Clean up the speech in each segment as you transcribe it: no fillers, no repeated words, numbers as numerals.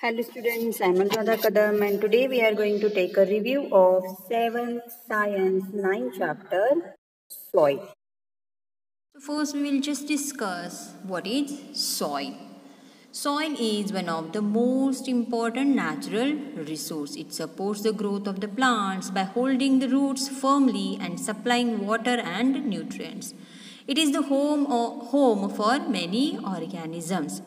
Hello students, I'm Anuradha Kadam and today we are going to take a review of 7th Science 9 chapter Soil. So first we will just discuss what is soil. Soil is one of the most important natural resource. It supports the growth of the plants by holding the roots firmly and supplying water and nutrients. It is the home for many organisms.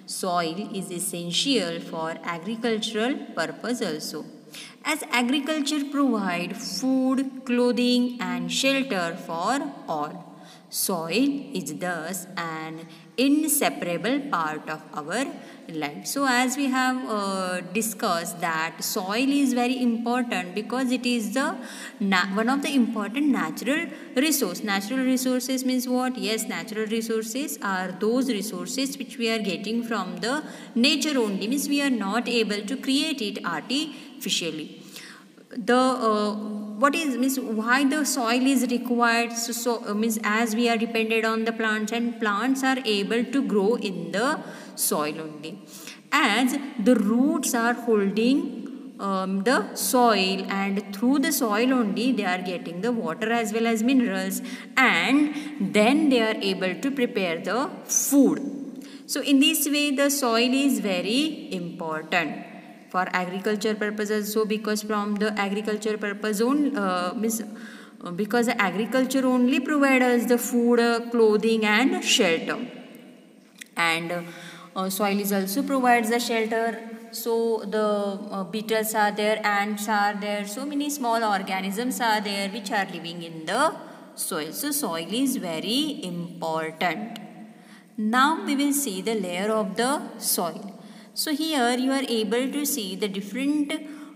Soil is essential for agricultural purpose also. As agriculture provide food, clothing and shelter for all. Soil is thus an inseparable part of our life. So as we have discussed that soil is very important because it is the one of the important natural resource. Natural resources means what? Yes, natural resources are those resources which we are getting from the nature only, means we are not able to create it artificially. The what is means why the soil is required, means as we are dependent on the plants and plants are able to grow in the soil only, as the roots are holding the soil, and through the soil only they are getting the water as well as minerals, and then they are able to prepare the food. So in this way the soil is very important for agriculture purposes. So because from the agriculture purpose because the agriculture only provide us the food, clothing and shelter, and soil is also provides the shelter. So the beetles are there, ants are there, so many small organisms are there which are living in the soil. So soil is very important. Now we will see the layer of the soil. So here you are able to see the different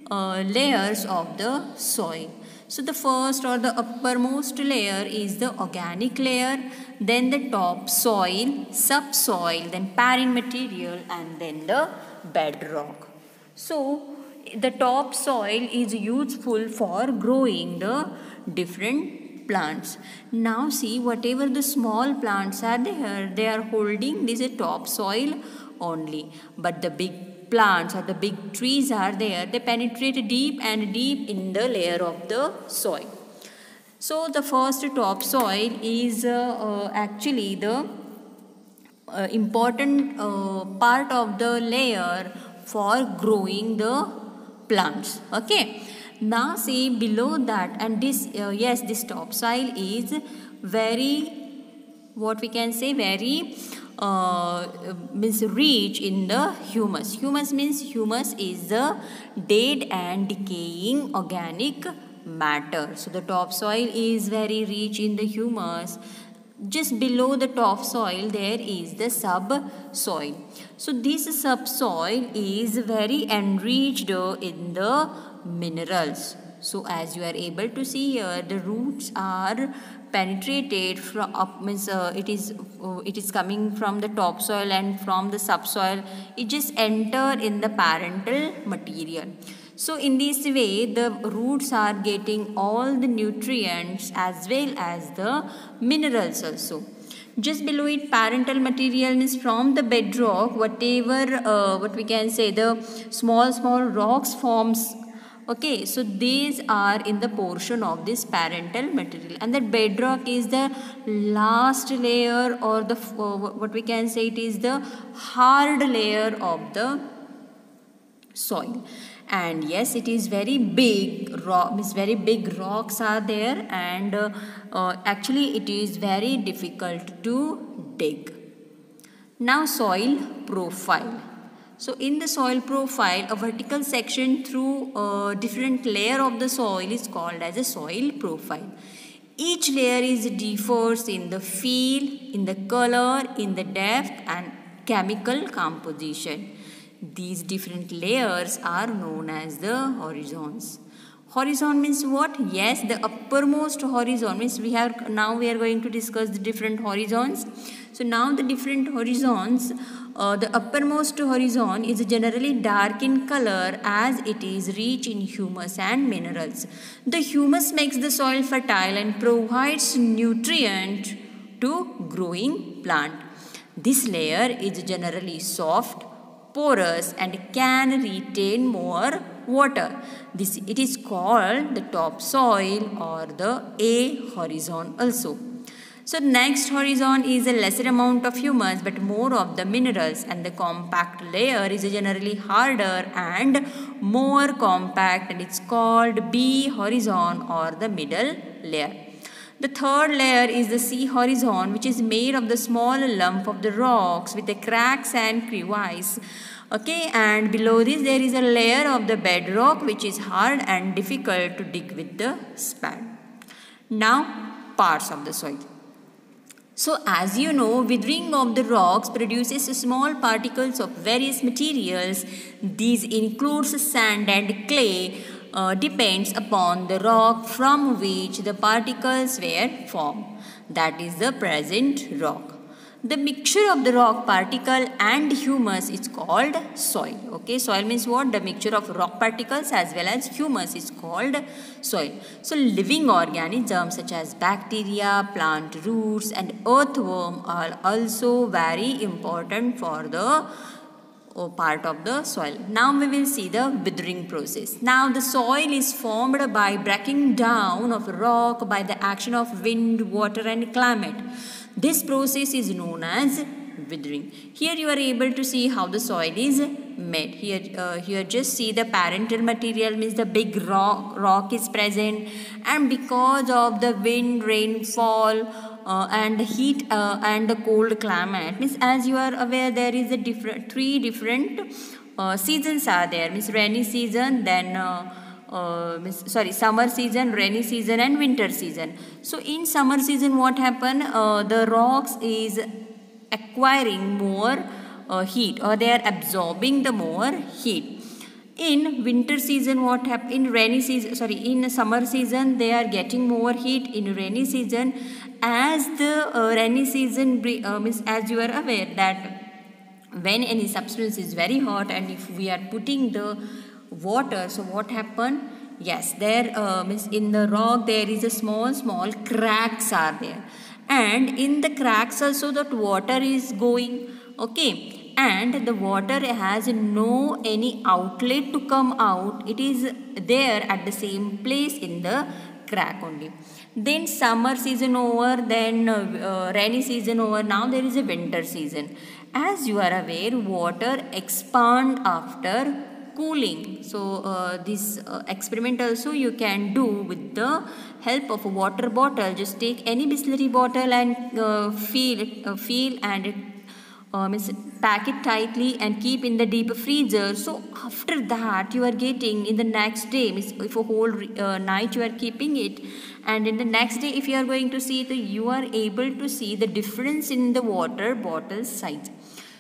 layers of the soil. So the first or the uppermost layer is the organic layer, then the top soil, subsoil, then parent material and then the bedrock. So the top soil is useful for growing the different plants. Now see, whatever the small plants are there, they are holding this top soil only, but the big plants or the big trees are there, they penetrate deep and deep in the layer of the soil. So the first topsoil is actually the important part of the layer for growing the plants. Okay, now see below that, and this yes, this topsoil is very, what we can say, very means rich in the humus. Humus means, humus is the dead and decaying organic matter. So the topsoil is very rich in the humus. Just below the topsoil there is the subsoil. So this subsoil is very enriched in the minerals. So as you are able to see here, the roots are penetrated from up, means it is coming from the topsoil, and from the subsoil it just enter in the parental material. So in this way the roots are getting all the nutrients as well as the minerals also. Just below it, parental material means from the bedrock, whatever what we can say, the small rocks forms. Okay, so these are in the portion of this parental material, and that bedrock is the last layer, or the what we can say, it is the hard layer of the soil. And yes, it is very big rock, means very big rocks are there, and actually it is very difficult to dig. Now soil profile. So in the soil profile, a vertical section through a different layer of the soil is called as a soil profile. Each layer is differs in the feel, in the color, in the depth and chemical composition. These different layers are known as the horizons. Horizon means what? Yes, the uppermost horizon means we are going to discuss the different horizons. So now the different horizons, the uppermost horizon is generally dark in color as it is rich in humus and minerals. The humus makes the soil fertile and provides nutrient to growing plant. This layer is generally soft, porous and can retain more water. This it is called the topsoil or the A horizon also. So next horizon is a lesser amount of humus but more of the minerals, and the compact layer is generally harder and more compact, and it's called B horizon or the middle layer. The third layer is the C horizon, which is made of the small lump of the rocks with the cracks and crevices. Okay, and below this there is a layer of the bedrock which is hard and difficult to dig with the spade. Now, parts of the soil. So as you know, withering of the rocks produces small particles of various materials. These includes sand and clay, depends upon the rock from which the particles were formed. That is the present rock. The mixture of the rock particle and humus is called soil. Okay, soil means what? The mixture of rock particles as well as humus is called soil. So living organisms such as bacteria, plant roots and earthworm are also very important for the part of the soil. Now we will see the withering process. Now the soil is formed by breaking down of rock by the action of wind, water and climate. This process is known as withering. Here you are able to see how the soil is made. Here just see the parental material, means the big rock is present, and because of the wind, rainfall and the heat and the cold climate, means as you are aware there is a three different seasons are there, means rainy season, then summer season, rainy season and winter season. So in summer season what happen, the rocks is acquiring more heat, or they are absorbing the more heat. In winter season what happen, in summer season they are getting more heat. In rainy season, as the rainy season means as you are aware that when any substance is very hot and if we are putting the water, so what happen? Yes, there means in the rock there is a small cracks are there, and in the cracks also that water is going. Okay, and the water has no any outlet to come out. It is there at the same place in the crack only. Then summer season over, then rainy season over. Now there is a winter season. As you are aware, water expand after cooling. So this experiment also you can do with the help of a water bottle. Just take any Bisleri bottle and feel and pack it tightly and keep in the deep freezer. So after that you are getting in the next day, if a whole night you are keeping it, and in the next day if you are going to see it, you are able to see the difference in the water bottle size.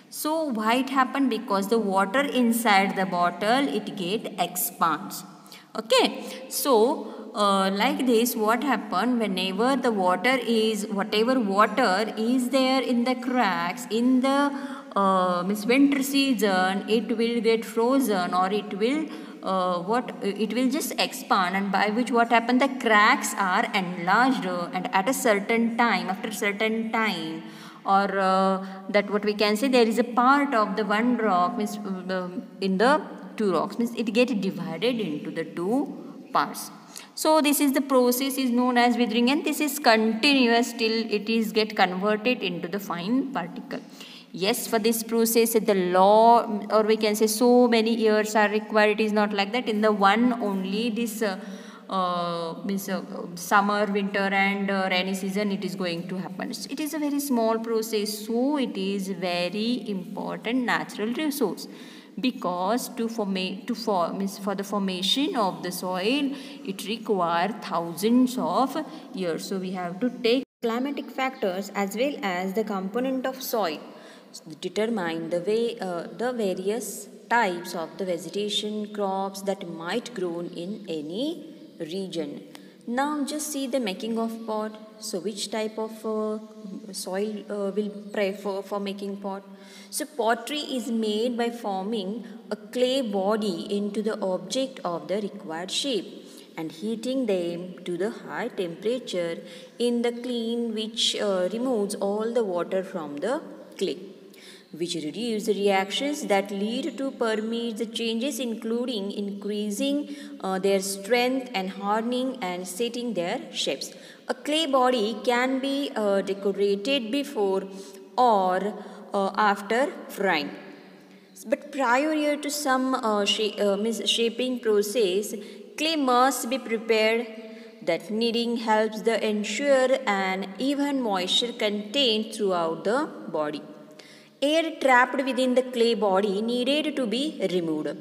So why it happened? Because the water inside the bottle it expands. Okay, so like this what happened, whenever the whatever water is there in the cracks in the winter season, it will get frozen, or it will just expand, and by which what happened, the cracks are enlarged, and at a certain time, after certain time, or that what we can say, there is a part of the one rock means in the two rocks, means it get divided into the two parts. So this is the process is known as withering, and this is continuous till it is get converted into the fine particle. Yes, for this process the law, or we can say so many years are required. It is not like that in the one only this summer, winter and rainy season it is going to happen. It is a very small process, so it is very important natural resource, because for the formation of the soil it requires thousands of years. So we have to take climatic factors as well as the component of soil determine the way the various types of the vegetation crops that might grow in any region. Now just see the making of pot. So which type of soil will prefer for making pot? So pottery is made by forming a clay body into the object of the required shape and heating them to the high temperature in the kiln, which removes all the water from the clay. which reduce the reactions that lead to permeate the changes, including increasing their strength and hardening and setting their shapes. A clay body can be decorated before or after frying. But prior to some shaping process, clay must be prepared. That kneading helps the ensure an even moisture contained throughout the body. Air trapped within the clay body needed to be removed.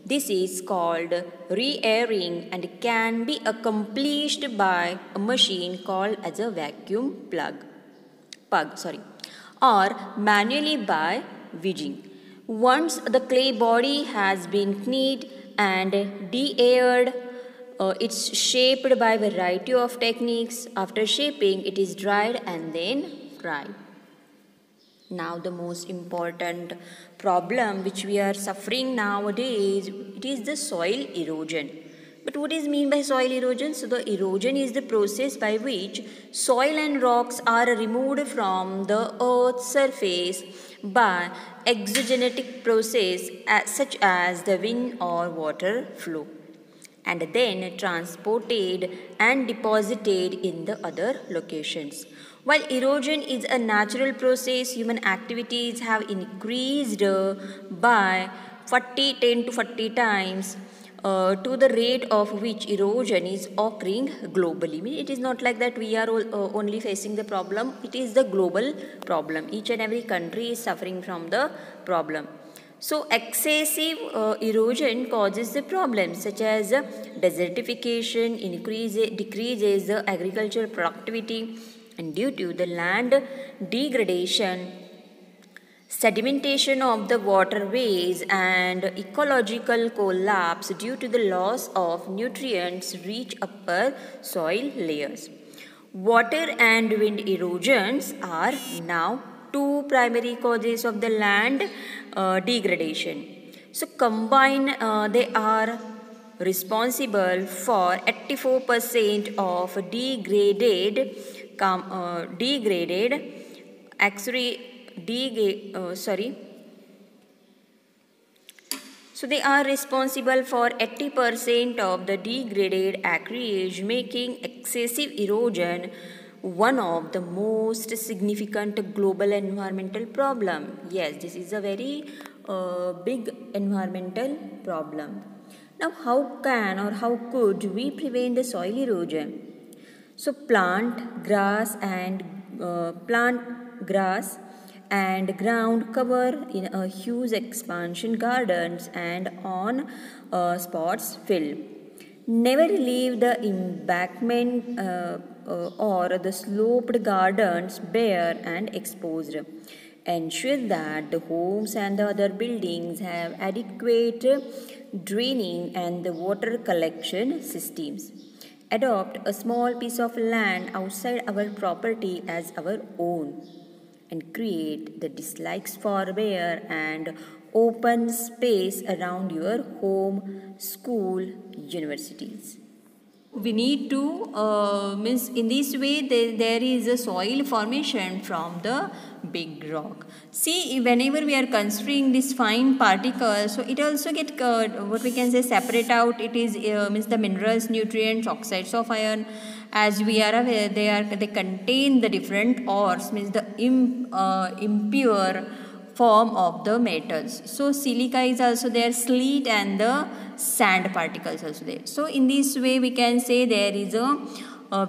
This is called re-airing and can be accomplished by a machine called as a vacuum or manually by wedging. Once the clay body has been kneaded and de-aired, it's shaped by a variety of techniques. After shaping, it is dried and then fried. Now the most important problem which we are suffering nowadays, it is the soil erosion. But what is mean by soil erosion? So the erosion is the process by which soil and rocks are removed from the earth's surface by exogenetic process such as the wind or water flow, and then transported and deposited in the other locations. While erosion is a natural process, human activities have increased by 10 to 40 times to the rate of which erosion is occurring globally. It is not like that we are only facing the problem, it is the global problem. Each and every country is suffering from the problem. So excessive erosion causes the problems such as desertification, decreases the agricultural productivity, and due to the land degradation, sedimentation of the waterways, and ecological collapse due to the loss of nutrients reach upper soil layers. Water and wind erosions are now two primary causes of the land degradation. So combined, they are responsible for 84% of So they are responsible for 80% of the degraded acreage, making excessive erosion one of the most significant global environmental problem. Yes, this is a very big environmental problem. Now, how can or how could we prevent the soil erosion? So, plant grass and ground cover in a huge expansion gardens and on spots fill. Never leave the embankment or the sloped gardens bare and exposed. Ensure that the homes and the other buildings have adequate draining and the water collection systems. Adopt a small piece of land outside our property as our own and create the dislikes for bare and open space around your home, school, universities. We need to means in this way there is a soil formation from the big rock. See, whenever we are considering this fine particles, so it also get what we can say separate out. It is means the minerals, nutrients, oxides of iron. As we are aware, they contain the different ores, means the impure form of the metals. So silica is also there, slate and the sand particles also there. So in this way we can say there is a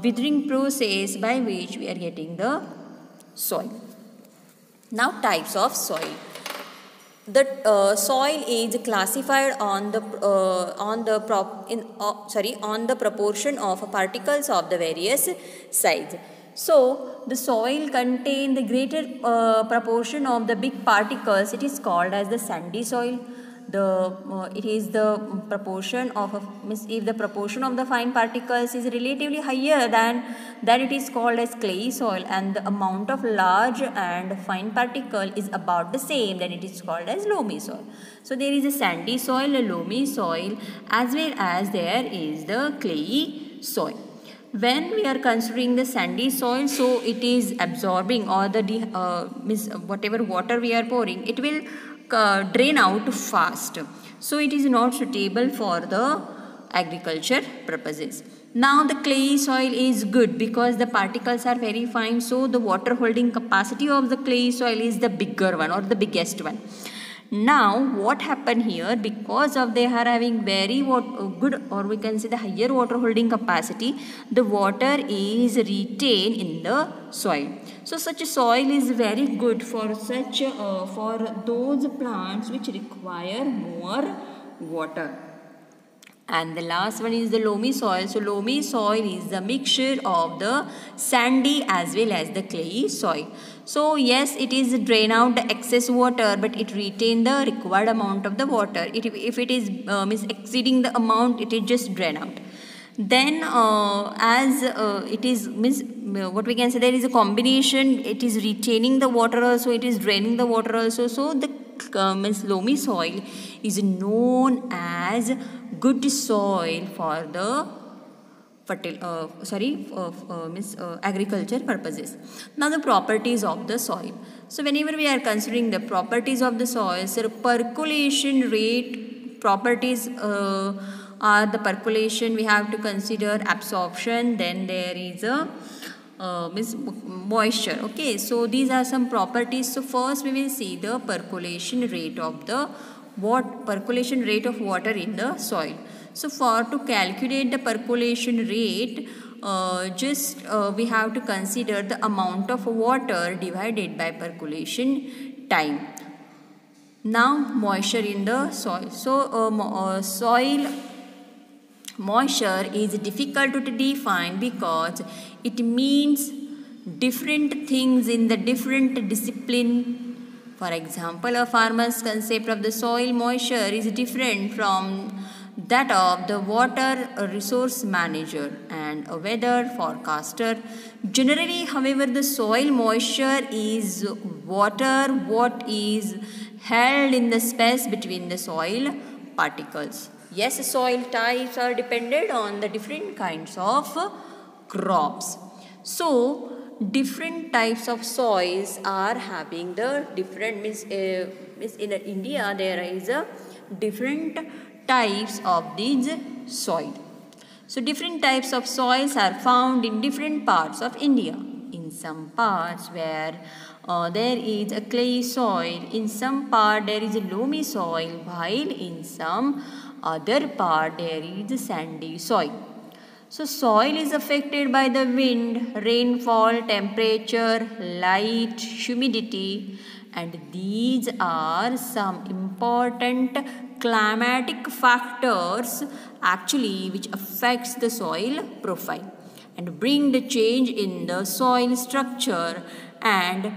withering process by which we are getting the soil. Now types of soil. The soil is classified on the proportion of particles of the various size. So the soil contain the greater proportion of the big particles. It is called as the sandy soil. It is the proportion of if the proportion of the fine particles is relatively higher than it is called as clay soil, and the amount of large and fine particle is about the same, then it is called as loamy soil. So there is a sandy soil, a loamy soil, as well as there is the clayey soil. when we are considering the sandy soil, so it is absorbing, or the whatever water we are pouring, it will drain out fast. So it is not suitable for the agriculture purposes. Now the clay soil is good because the particles are very fine, so the water holding capacity of the clay soil is the bigger one or the biggest one. Now what happened here, because of they are having very good, or we can say the higher water holding capacity, the water is retained in the soil. So such a soil is very good for such for those plants which require more water. And the last one is the loamy soil. So loamy soil is the mixture of the sandy as well as the clayey soil. So yes, it is drain out the excess water, but it retain the required amount of the water. If it is exceeding the amount, it is just drain out. Then as it is what we can say, there is a combination, it is retaining the water also, it is draining the water also. So the loamy soil is known as good soil for the agriculture purposes. Now the properties of the soil. So whenever we are considering the properties of the soil, so percolation rate properties are the percolation, we have to consider absorption, then there is a moisture. Okay, so these are some properties. So first we will see the percolation rate of the percolation rate of water in the soil. So for to calculate the percolation rate, we have to consider the amount of water divided by percolation time. Now moisture in the soil. So soil moisture is difficult to define because it means different things in the different discipline. For example, a farmer's concept of the soil moisture is different from that of the water resource manager and a weather forecaster. Generally, however, the soil moisture is water what is held in the space between the soil particles. Yes, soil types are dependent on the different kinds of crops. So different types of soils are having the different in India there is a different types of these soil. So different types of soils are found in different parts of India. In some parts where there is a clay soil, in some part there is a loamy soil, while in some other part there is a sandy soil. So soil is affected by the wind, rainfall, temperature, light, humidity, and these are some important climatic factors actually which affects the soil profile and bring the change in the soil structure and